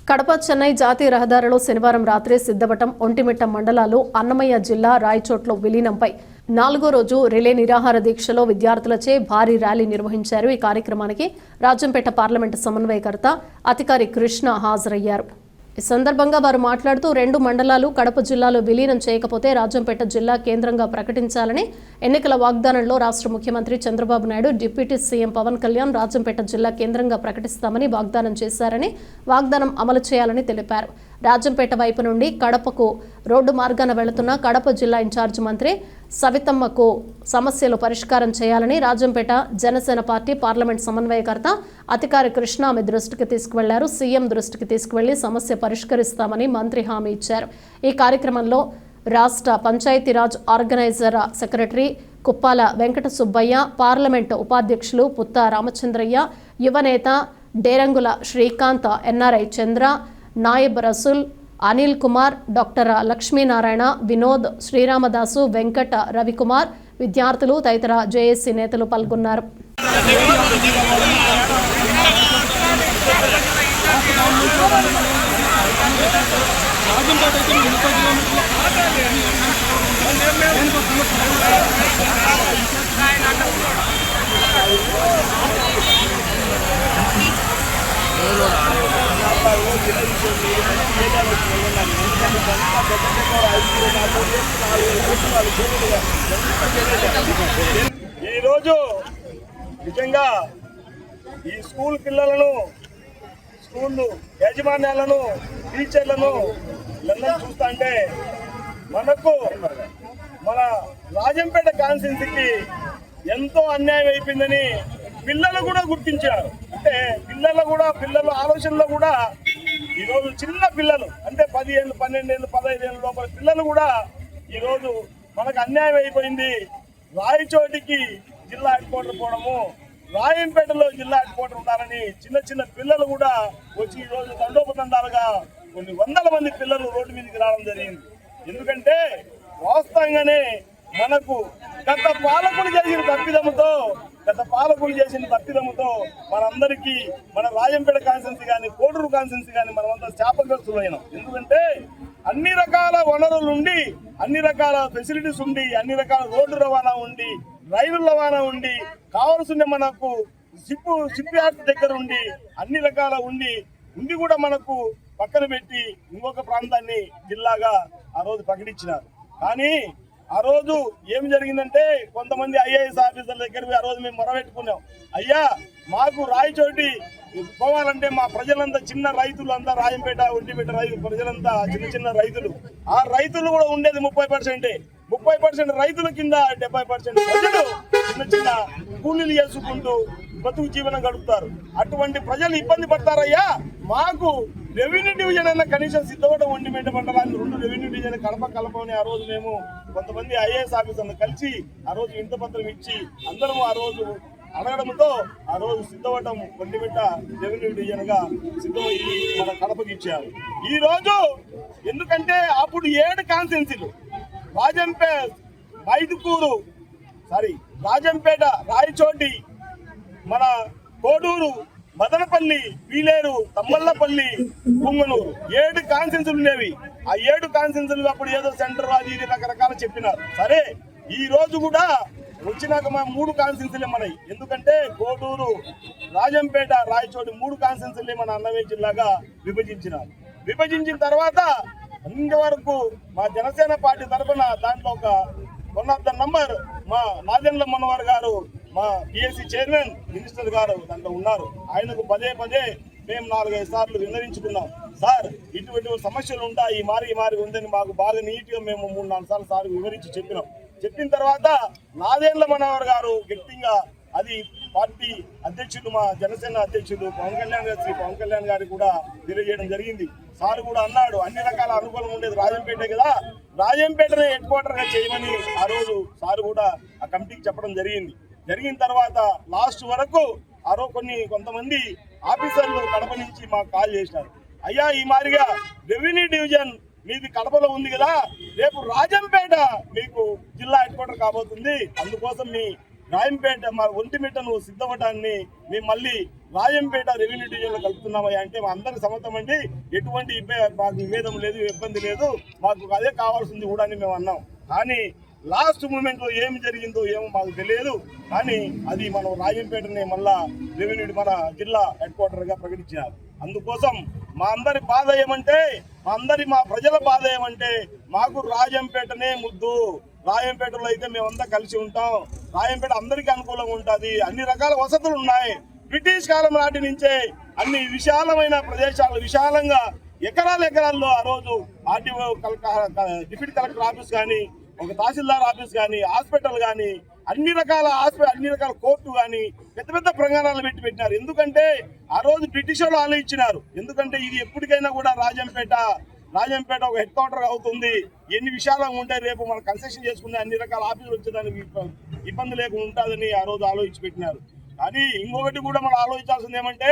కడప చెన్నై జాతీయ రహదారిలో శనివారం రాత్రి సిద్ధవటం ఒంటిమిట్ట మండలాలు అన్నమయ్య జిల్లా రాయచోట్లో విలీనంపై 4వ రోజు రిలే నిరాహార దీక్షలో విద్యార్థులచే భారీ ర్యాలీ నిర్వహించారు. ఈ కార్యక్రమానికి రాజంపేట పార్లమెంటు సమన్వయకర్త అధికారి కృష్ణ హాజరయ్యారు. ఈ సందర్భంగా వారు మాట్లాడుతూ 2 మండలాలు కడప జిల్లాలో విలీనం చేయకపోతే రాజంపేట జిల్లా కేంద్రంగా ప్రకటించాలని ఎన్నికల వాగ్దానంలో రాష్ట్ర ముఖ్యమంత్రి చంద్రబాబు నాయుడు, డిప్యూటీ సీఎం పవన్ కళ్యాణ్ రాజంపేట జిల్లా కేంద్రంగా ప్రకటిస్తామని వాగ్దానం చేశారని, వాగ్దానం అమలు చేయాలని తెలిపారు. రాజంపేట వైపు నుండి కడపకు రోడ్డు మార్గాన వెళుతున్న కడప జిల్లా ఇన్ఛార్జ్ మంత్రి సవితమ్మకు సమస్యలు పరిష్కారం చేయాలని రాజంపేట జనసేన పార్టీ పార్లమెంట్ సమన్వయకర్త అధికారి కృష్ణ ఆమె దృష్టికి తీసుకువెళ్లారు. సీఎం దృష్టికి తీసుకువెళ్లి సమస్య పరిష్కరిస్తామని మంత్రి హామీ ఇచ్చారు. ఈ కార్యక్రమంలో రాష్ట్ర Panchayati Raj organiser secretary Kuppala Venkata Subbaiah, parliament ఉపాధ్యక్షులు పుత్త రామచంద్రయ్య, యువనేత డేరంగుల శ్రీకాంత్, ఎన్ఆర్ఐ చంద్ర, నాయబ్ రసూల్, అనిల్ కుమార్, డాక్టర్ లక్ష్మీనారాయణ, వినోద్, శ్రీరామదాసు, వెంకట, రవికుమార్, విద్యార్థులు తదితర జేఏసీ నేతలు పాల్గొన్నారు. ఈరోజు నిజంగా ఈ స్కూల్ పిల్లలను, స్కూల్ యాజమాన్యాలను, టీచర్లను వీళ్ళందరూ చూస్తా అంటే మనకు మన రాజంపేట కాన్స్టిట్యున్సీకి ఎంతో అన్యాయం అయిపోయిందని పిల్లలు కూడా గుర్తించారు. అంటే పిల్లల ఆలోచనలో కూడా ఈరోజు చిన్న పిల్లలు అంటే 10 ఏళ్ళు, 12 ఏళ్ళు, 15 ఏళ్ళ లోపల పిల్లలు కూడా ఈరోజు మనకు అన్యాయం అయిపోయింది. రాయచోటికి జిల్లా హెడ్ క్వార్టర్ పోవడము, రాయంపేటలో జిల్లా హెడ్ క్వార్టర్ ఉండాలని చిన్న పిల్లలు కూడా వచ్చి ఈరోజు దండోపదండాలుగా కొన్ని వందల మంది పిల్లలు రోడ్డు మీదకి రావడం జరిగింది. ఎందుకంటే వాస్తవంగానే మనకు గత పాలకులు చేసిన తప్పిదముతో మనందరికీ మన రాజంపేట కాన్స్టిట్యున్సీ కానీ, కోడూరు కాన్స్టిట్యున్సీ కానీ మనమంతా శాపగ్రస్తులైనాం. ఎందుకంటే అన్ని రకాల వనరులు ఉండి, అన్ని రకాల ఫెసిలిటీస్ ఉండి, అన్ని రకాల రోడ్డు రవాణా ఉండి, రైలు రవాణా ఉండి, కావాల్సిన మనకు షిప్ యార్డ్ దగ్గర ఉండి, అన్ని రకాల ఉండి కూడా మనకు పక్కన పెట్టి ఇంకొక ప్రాంతాన్ని జిల్లాగా ఆ రోజు ప్రకటించినారు. కానీ ఆ రోజు ఏం జరిగిందంటే కొంతమంది ఐఏఎస్ ఆఫీసర్ల దగ్గర ఆ రోజు మేము మొరబెట్టుకున్నాం. అయ్యా, మాకు రాయచోటి పోవాలంటే మా ప్రజలంతా చిన్న రైతులంతా, రాయంపేట ఒంటిపేట ప్రజలంతా చిన్న రైతులు. ఆ రైతులు కూడా ఉండేది 30% రైతుల కింద 70% ప్రజలు చిన్న కూలీలు చేసుకుంటూ బతుకు జీవనం గడుపుతారు. అటువంటి ప్రజలు ఇబ్బంది పడతారయ్యా, మాకు రెవెన్యూ డివిజన్ అన్న కనీసం సిద్ధవటం ఒంటిమిట్ట మండలాన్ని 2 రెవెన్యూ డివిజన్ కలపని ఆ రోజు మేము కొంతమంది ఐఏఎస్ ఆఫీసర్లు కలిసి ఆ రోజు వినతిపత్రం ఇచ్చి అందరము ఆ రోజు అడగడంతో ఆ రోజు సిద్ధవటం ఒంటిమిట్ట రెవెన్యూ డివిజన్ గా సిద్ధమయ్యి మన కడపకి ఇచ్చారు. ఈ రోజు ఎందుకంటే అప్పుడు 7 కాన్స్టిట్యున్సీలు రాజంపేట, రాయచోటి, మన కోడూరు, మదనపల్లి, పీలేరు, తమ్మల్లపల్లి, పుంగనూరు 7 కాన్స్టిట్యున్సీలు ఉండేవి. ఆ 7 కాన్స్టిట్యున్సీలు అప్పుడు ఏదో సెంటర్ అది రకరకాల చెప్పినారు. సరే, ఈ రోజు కూడా వచ్చినాక మా 3 కాన్స్టిట్యున్సీలే మనవి. ఎందుకంటే కోడూరు, రాజంపేట, రాయచోటి 3 కాన్స్టిట్యున్సీలే మన అన్నమయ్య జిల్లాగా విభజించినారు. విభజించిన తర్వాత ఇంతవరకు మా జనసేన పార్టీ తరఫున దాంట్లో ఒక 1 ఆఫ్ ద నంబర్ మా నాదెండ్ల మనోహర్ గారు, మా పిఎస్సి చైర్మన్ మినిస్టర్ గారు దాంట్లో ఉన్నారు. ఆయనకు పదే మేము 4-5 సార్లు విన్నవించుకున్నాం. సార్, ఇటువంటి సమస్యలు ఉంటాయి, ఈ మారి ఉందని మాకు బాగా నీట్గా మేము 3-4 సార్లు సార్ వివరించి చెప్పిన తర్వాత నాదెండ్ల మనోహర్ గారు గట్టిగా అది పార్టీ అధ్యక్షుడు, మా జనసేన అధ్యక్షుడు శ్రీ పవన్ కళ్యాణ్ గారికి కూడా తెలియజేయడం జరిగింది. సార్ కూడా అన్నాడు, అన్ని రకాల అనుకూలం ఉండేది రాజంపేటే కదా, రాజంపేటనే హెడ్ క్వార్టర్ గా చేయమని ఆ రోజు సార్ కూడా ఆ కమిటీకి చెప్పడం జరిగిన తర్వాత లాస్ట్ వరకు ఆ రోజు కొంతమంది ఆఫీసర్లు కడప నుంచి మాకు కాల్ చేసినారు. అయ్యా, ఈ మాదిరిగా రెవెన్యూ డివిజన్ మీది కడపలో ఉంది కదా, రేపు రాజంపేట మీకు జిల్లా హెడ్ క్వార్టర్ కాబోతుంది, అందుకోసం మీ రాయంపేట మా ఒంటిమిట్టను సిద్ధవటాన్ని మేము మళ్ళీ రాయంపేట రెవెన్యూ డివిజన్లో కలుపుతున్నామయ్యా అంటే మా అందరికి సమ్మతం అండి, ఎటువంటి మాకు విభేదం లేదు, ఇబ్బంది లేదు, మాకు అదే కావాల్సింది కూడా అని మేము అన్నాం. కానీ లాస్ట్ మూమెంట్లో ఏమి జరిగిందో ఏమో మాకు తెలియదు. కానీ అది మనం రాజంపేటనే మళ్ళా రెవెన్యూ మన జిల్లా హెడ్ క్వార్టర్గా ప్రకటించినారు. అందుకోసం మా అందరి బాధ ఏమంటే, మా ప్రజల బాధ ఏమంటే, మాకు రాజంపేటనే ముద్దు. రాయంపేటలో అయితే మేమంతా కలిసి ఉంటాం. రాయంపేట అందరికీ అనుకూలంగా ఉంటుంది, అన్ని రకాల వసతులు ఉన్నాయి. బ్రిటిష్ కాలం నాటి నుంచే అన్ని విశాలమైన ప్రదేశాలు, విశాలంగా ఎకరాల్లో ఆ రోజు ఆర్టీఓ డిప్యూటీ కలెక్టర్ ఆఫీస్ కానీ, ఒక తహసీల్దార్ ఆఫీస్ కానీ, హాస్పిటల్ కానీ, అన్ని రకాల కోర్టు కానీ పెద్ద పెద్ద ప్రాంగణాలు పెట్టినారు. ఎందుకంటే ఆ రోజు బ్రిటిష్ వాళ్ళు ఆలోచించినారు. ఎందుకంటే ఇది ఎప్పటికైనా కూడా రాజంపేట ఒక హెడ్ క్వార్టర్ అవుతుంది, ఎన్ని విశాలంగా ఉంటాయి, రేపు మనం కన్స్ట్రక్షన్ చేసుకునే అన్ని రకాల ఆఫీసులు వచ్చేదానికి ఇబ్బంది లేకుండా ఉంటుందని ఆ రోజు ఆలోచించి పెట్టినారు. కానీ ఇంకొకటి కూడా మనం ఆలోచించాల్సింది ఏమంటే,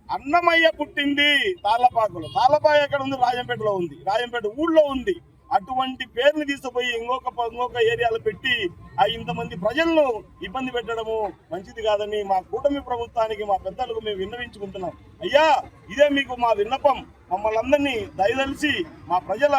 అన్నమయ్య పుట్టింది తాళ్ళపాకులో. తాళ్ళపాక ఎక్కడ ఉంది? రాజంపేటలో ఉంది, రాజంపేట ఊళ్ళో ఉంది. అటువంటి పేర్లు తీసుకుపోయి ఇంకొక ఏరియాలో పెట్టి ఇంతమంది ప్రజలను ఇబ్బంది పెట్టడము మంచిది కాదని మా కూటమి ప్రభుత్వానికి, మా పెద్దలకు మేము విన్నవించుకుంటున్నాం. అయ్యా, ఇదే మీకు మా విన్నపం. మమ్మల్ని అందరినీ దయదలిసి మా ప్రజల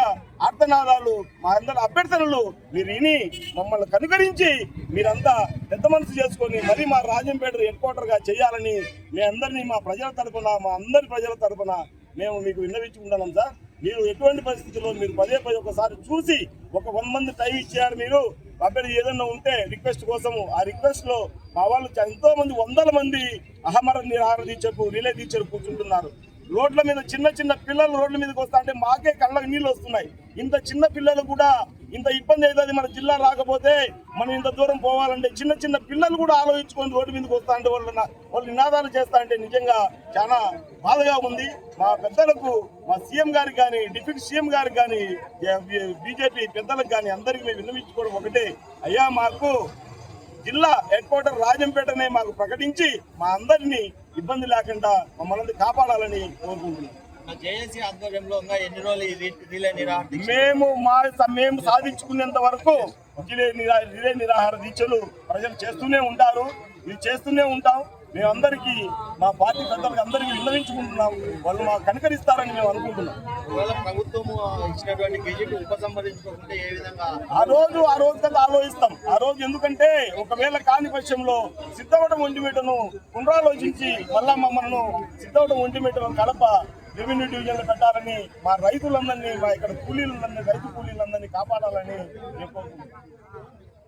ఆర్తనాదాలు, మా అందరి అభ్యర్థనలు మీరు విని మమ్మల్ని కనుకరించి మీరంతా పెద్ద మనసు చేసుకొని మరి మా రాజంపేట హెడ్ క్వార్టర్గా చేయాలని మీ అందరినీ మా ప్రజల తరఫున, మా అందరి ప్రజల తరఫున మేము మీకు విన్నవించుకుంటున్నాం సార్. మీరు ఎటువంటి పరిస్థితుల్లో మీరు పదే ఒకసారి చూసి ఒక 1 మంత్ టైం ఇచ్చారు. మీరు అక్కడ ఏదైనా ఉంటే రిక్వెస్ట్ కోసము, ఆ రిక్వెస్ట్ లో మా వాళ్ళు ఎంతో మంది, 100 మంది అహమర నిరాహార దీక్షకు రిలే దీక్షలు కూర్చుంటున్నారు. రోడ్ల మీద చిన్న పిల్లలు రోడ్ల మీదకి వస్తా అంటే మాకే కళ్ళకు నీళ్ళు వస్తున్నాయి. ఇంత చిన్న పిల్లలు కూడా ఇంత ఇబ్బంది అవుతుంది. మన జిల్లా రాకపోతే మనం ఇంత దూరం పోవాలంటే చిన్న పిల్లలు కూడా ఆలోచించుకొని రోడ్డు మీదకి వస్తా అంటే వాళ్ళు నినాదాలు చేస్తా అంటే నిజంగా చాలా బాధగా ఉంది. మా పెద్దలకు, మా సీఎం గారికి కానీ, డిప్యూటీ సీఎం గారికి కానీ, బీజేపీ పెద్దలకు కానీ అందరికీ మేము విన్నవించుకోవడం ఒకటే, అయ్యా మాకు జిల్లా హెడ్ క్వార్టర్ రాజంపేటనే మాకు ప్రకటించి మా అందరినీ ఇబ్బంది లేకుండా మమ్మల్ని కాపాడాలని కోరుకుంటున్నాం. జేఏసీ ఆధ్వర్యంలో ఎన్ని రోజులు రిలే నిరాహార దీక్ష? మేము సాధించుకునేంత వరకు రిలే నిరాహార దీక్షలు ప్రజలు చేస్తూనే ఉంటారు, ఇది చేస్తూనే ఉంటాం. మేమందరికీ, మా పార్టీ పెద్దలకు అందరికీ విన్నవించుకుంటున్నాం. వాళ్ళు మాకు కనుకరిస్తారని మేము అనుకుంటున్నాం. ఒకవేళ ప్రభుత్వం ఇచ్చినటువంటి గెజిట్ ఉపసంహరించుకోకుంటే ఏ విధంగా ఆ రోజు ఆలోచిస్తాం. ఆ రోజు ఎందుకంటే ఒకవేళ కాని పక్షంలో సిద్ధవటం ఒంటిమిట్టను పునరాలోచించి మళ్ళా మమ్మల్ని సిద్ధవటం ఒంటిమిట్టను కడప రెవెన్యూ డివిజన్లో పెట్టాలని, మా రైతులందరినీ, మా ఇక్కడ రైతు కూలీలందరినీ కాపాడాలని నేను కోరుకుంటున్నాను.